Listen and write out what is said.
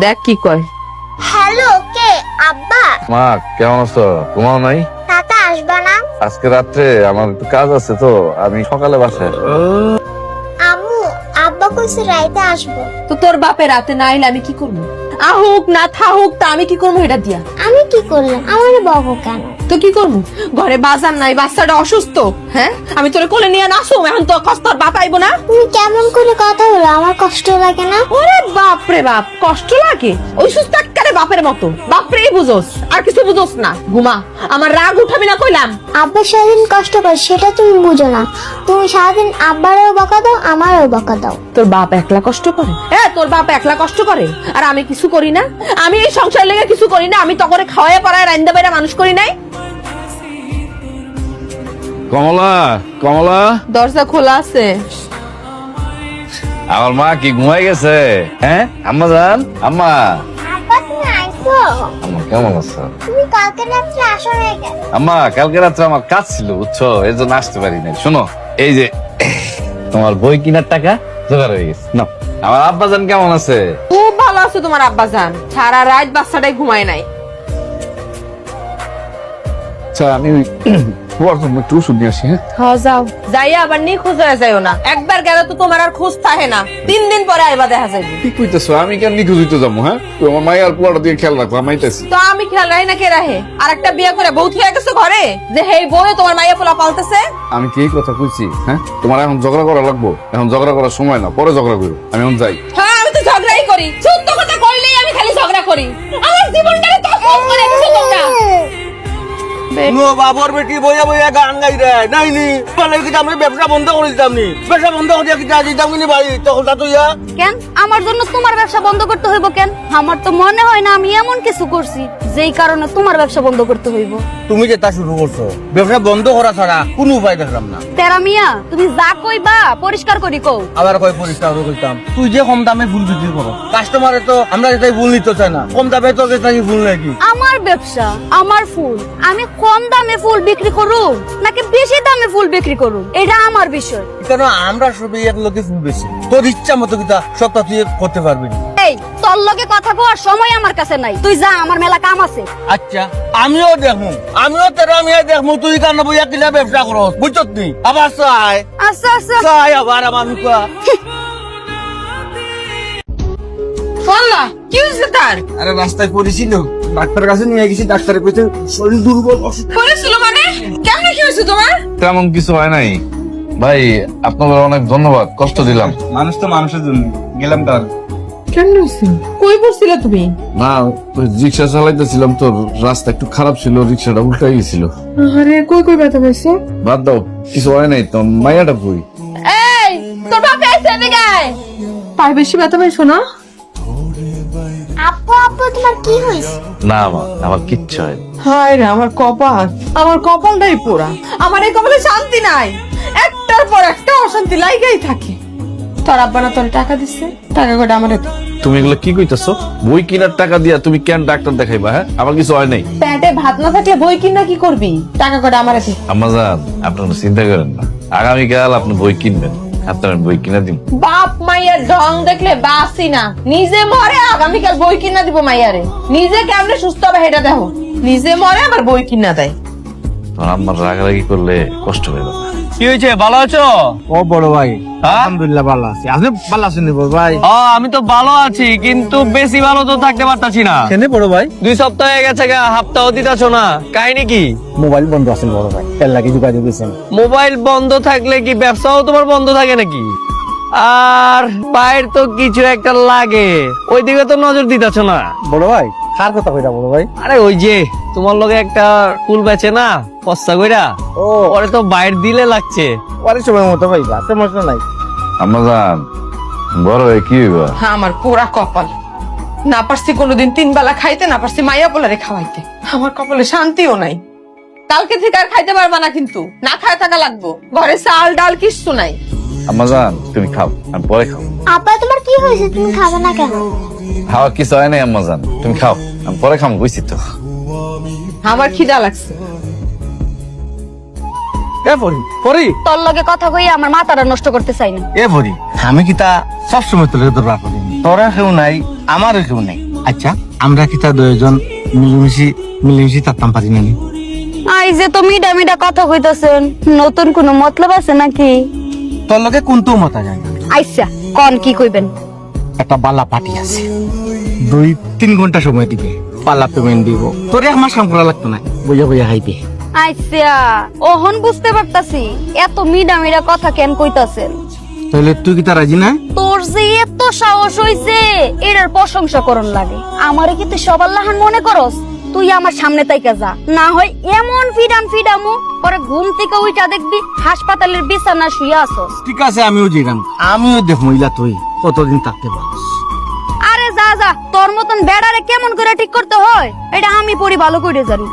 দেখ কি কয়। হ্যালো, কে? আব্বা? মা কেমন আছো? ঘুমাও নাই? তাতা আসবা না? আজকে রাত্রে আমার একটু কাজ আছে তো, আমি সকালে বাসায়। আম্মু, আব্বা কইছে রাইতে আসবো। তো তোর বাপে রাতে না আইলে আমি কি করবো? আহুক না থাহুক তা আমি কি করবো এটা দিয়া? আমি কি করলাম? আমার বকো কেন? তো কি করবো? ঘরে বাজার নাই, বাচ্চাটা অসুস্থ। হ্যাঁ, আমি তোরে কোলে নিয়ে নাসো, এখন তো কষ্ট তোর বাপ আইবো না? তুমি কেমন করে কথা বলো? আমার কষ্ট লাগে না? ওরে বাপ রে বাপ, কষ্ট লাগে? ওই সুস্থ এক্কারে বাপের মতো। বাপরে বুঝোস, আর কিছু বুঝোস না। ঘুমা, আমার রাগ উঠাবি না কইলাম। আব্বা সারাদিন কষ্ট করে সেটা তুমি বুঝো না। তুমি সারাদিন আব্বারও বকা দাও, আমারও বকা দাও। তোর বাপ একলা কষ্ট করে? হ্যাঁ, তোর বাপ একলা কষ্ট করে আর আমি কিছু করি না? আমি এই সংসার লেগে কিছু করি না? আমি তখন খাওয়ায় পড়ায় রান্দা বাইরা মানুষ করি নাই? কমলা, কমলা, দরজা খোলা আছে। আমার মা কি ঘুমাই গেছে? হ্যাঁ আম্মা জান, আম্মা। আব্বা তুমি আইছো? আম্মা কেমন আছো? তুমি কালকে রাত্রে আসো নাই কেন? আম্মা কালকে রাত্রে আমার কাজ ছিল বুঝছো, এই জন্য আসতে পারি না। শোনো, এই যে তোমার বই কেনার টাকা জোগাড় হয়ে গেছে না। আমার আব্বা জান কেমন আছে? খুব ভালো আছে তোমার আব্বা জান, সারা রাত বাচ্চাটাই ঘুমায় নাই। আচ্ছা আমি একটু ওষুধ নিয়ে আসি। হ্যাঁ যাও, যাইয়া আবার নিখোঁজ হয়ে যাইও না। একবার গেলে তো তোমার আর খোঁজ থাকে না, 3 দিন পরে আইবা দেখা যাবে। কি কইতেছো? আমি কেন নিখোঁজ হইতে যাবো? হ্যাঁ তোমার মায়ের পোলাটা দিয়ে খেয়াল রাখবো, আমাইতেছি। তো আমি খেয়াল রাখি না কে রাহে? আর একটা বিয়ে করে বউ হয়ে গেছে ঘরে, যে হেই বউ তোমার মাইয়া পোলা পালতেছে। আমি কি এই কথা কইছি? হ্যাঁ তোমার এখন ঝগড়া করা লাগবো? এখন ঝগড়া করার সময় না, পরে ঝগড়া করো। আমি এখন যাই। হ্যাঁ, আমি তো ঝগড়াই করি। সত্য কথা কইলেই আমি খালি ঝগড়া করি। আমার জীবনটাকে তো ফোন করে দিছো তোমরা। নো বাবর বেটি বইয়া বইয়া গান গাই রে নাইনি বলে কি আমরা ব্যবসা বন্ধ করে দিতাম নি, ব্যবসা বন্ধ করে কি দিতাম নি ভাই, তখন তা তো ইয়া কেন আমার জন্য তোমার ব্যবসা বন্ধ করতে হইব কেন? আমার তো মনে হয় না আমি এমন কিছু করছি যেই কারণে তোমার ব্যবসা বন্ধ করতে হইব। তুমি যে তা শুরু করছো, ব্যবসা বন্ধ করা ছাড়া কোনো উপায় দেখলাম না। তেরা মিয়া তুমি যা কইবা পরিষ্কার করি কও। আবার কয় পরিষ্কার করতাম, তুই যে কম দামে ফুল বিক্রি করো, কাস্টমারে তো আমরা যেটাই ফুল নিতে চাই না, কম দামে তো যেটাই ফুল নাকি। আমার ব্যবসা, আমার ফুল, আমি কম দামে ফুল বিক্রি করুম নাকি বেশি দামে ফুল বিক্রি করুম এটা আমার বিষয়। কেন আমরা সবই এক লোকে ফুল বেশি, তোর ইচ্ছা মতো কিতা সবটা তুই করতে পারবি না। এই তোর লগে কথা কওয়ার সময় আমার কাছে নাই, তুই যা, আমার মেলা কাম আছে। আচ্ছা আমিও দেখমু, আমিও তেরা মিয়া দেখমু তুই কেন বইয়া কিনা ব্যবসা করো, বুঝছত নি? আবার চাই আচ্ছা আচ্ছা চাই আবার আমার মুখা। বললা কি হয়েছে তার? আরে রাস্তায় পড়েছিল, ডাক্তার কাছে নিয়ে গেছি, ডাক্তারে কইছে শরীর দুর্বল অসুস্থ। করেছিল মানে? কেমনে কি হয়েছে তোমার? তেমন কিছু হয় নাই ভাই, আপনাদের অনেক ধন্যবাদ, কষ্ট দিলাম। মানুষ তো মানুষের জন্য গেলাম তার। কেমন হয়েছে? কই পড়ছিলে তুমি? না রিক্সা চালাইতেছিলাম তো, রাস্তা একটু খারাপ ছিল, রিক্সাটা উল্টাই গেছিল। আরে কই কই ব্যথা পাইছে? বাদ দাও, কিছু হয় নাই তো। মাইয়াটা কই? এই তোর বাপ এসে এদিকে আয়। পায়ে বেশি ব্যথা পাইছো না? আপু আপু তোমার কি হয়েছে? না মা, আমার কিচ্ছু হয়। হায় রে আমার কপাল, আমার কপালটাই পোড়া। আমার এই কপালে শান্তি নাই, একটার পর একটা অশান্তি লাগাই থাকে। তোর আব্বা না তোর টাকা দিচ্ছে, টাকা কটা আমার দে। তুমি এগুলো কি কইতেছো? বই কিনার টাকা দিয়া তুমি কেন ডাক্তার দেখাইবা? হ্যাঁ আমার কিছু হয় নাই। পেটে ভাত না থাকলে বই কিনা কি করবি? টাকা কটা আমার দে। আম্মা জান, আপনারা চিন্তা করেন না, আগামীকাল আপনি বই কিনবেন, আপনার বই কিনা দিব। বাপ মাইয়ার ঢং দেখলে বাসি না, নিজে মরে আগামীকাল বই কিনা দিব মাইয়ারে। নিজে কেমনে সুস্থ হবে সেটা দেখো, নিজে মরে আবার বই কিনা দেয়। তোমার আম্মার রাগারাগি করলে কষ্ট হয়ে যাবে। কি হয়েছে, ভালো আছো? ও বড় ভাই, হ্যাঁ? আলহামদুলিল্লাহ ভালো আছি। আপনি ভালো আছেন বড় ভাই? আমি তো ভালো আছি, কিন্তু বেশি ভালো তো থাকতে পারতাছি না। কেন বড় ভাই? 2 সপ্তাহ হয়ে গেছে গা, হাফতাও দিতাছো না, কাহিনী কি? মোবাইল বন্ধ আছেন বড় ভাই, এর লাগি যোগাযোগ দিয়েছেন। মোবাইল বন্ধ থাকলে কি ব্যবসাও তোমার বন্ধ থাকে নাকি? আর বাইর তো কিছু একটা লাগে, ওইদিকে তো নজর দিতাছো না। বড় ভাই কার কথা কইরা বড় ভাই? আরে ওই যে তোমার লগে একটা ফুল বেচে না পস্তা কইরা, ও ওরে তো বাইর দিলে লাগছে। পরে সময় মতো ভাই, সমস্যা নাই। আম্মা জান, বড় হয়ে কি হইবা? আমার পোড়া কপাল, না পারছি কোনোদিন 3 বেলা খাইতে, না পারছি মাইয়া পোলারে খাওয়াইতে। আমার কপালে শান্তিও নাই। কালকে থেকে আর খাইতে পারবা না, কিন্তু না খায় থাকা লাগবো। ঘরে চাল ডাল কিচ্ছু নাই। আম্মা জান তুমি খাও, আমি পরে খাও। আপা তোমার কি হয়েছে? তুমি খাবে না কেন? খাওয়া কিছু হয় নাই আম্মা জান, তুমি খাও, আমি পরে খাবো, বুঝছি তো। আমার খিদা লাগছে। এ পরি পরি তোর লগে কথা কই আমার মাথাটা নষ্ট করতে চাই না। এ পরি, আমি কি তা সবসময় তোর রাখি? তোরা কেউ নাই, আমারও কেউ নাই, আচ্ছা আমরা কি তা দুইজন মিলেমিশি থাকতাম পারি না নি? আই যে তো মিডা মিডা কথা কইতাছেন, নতুন কোনো মতলব আছে নাকি? তোর লগে কোনটো মতা যায় না। আইসা কোন কি কইবেন? একটা বালা পার্টি আছে, 2-3 ঘন্টা সময় দিবে, পালা পেমেন্ট দিব, তোর 1 মাস কাম করা লাগতো না, বইয়া বইয়া খাইবে। আইসা ওহন বুঝতে পারতাছি এত মিডা মিডা কথা কেন কইতাছেন। তাহলে তুই কি তা রাজি না? তোর যে এত সাহস হইছে এটার প্রশংসা করন লাগে। আমারে কি তুই সবার লাহান মনে করস? তুই আমার সামনে তাইকা যা, না হয় এমন ফিডামু পরে ঘুম থেকে উইটা দেখবি হাসপাতালের বিছানা শুয়ে আসস। ঠিক আছে, আমিও জিরাম, আমিও দেখ মহিলা তুই কতদিন থাকতে পারস। আরে যা যা, তোর মতন বেড়ারে কেমন করে ঠিক করতে হয় এটা আমি পড়ি ভালো করে জানি।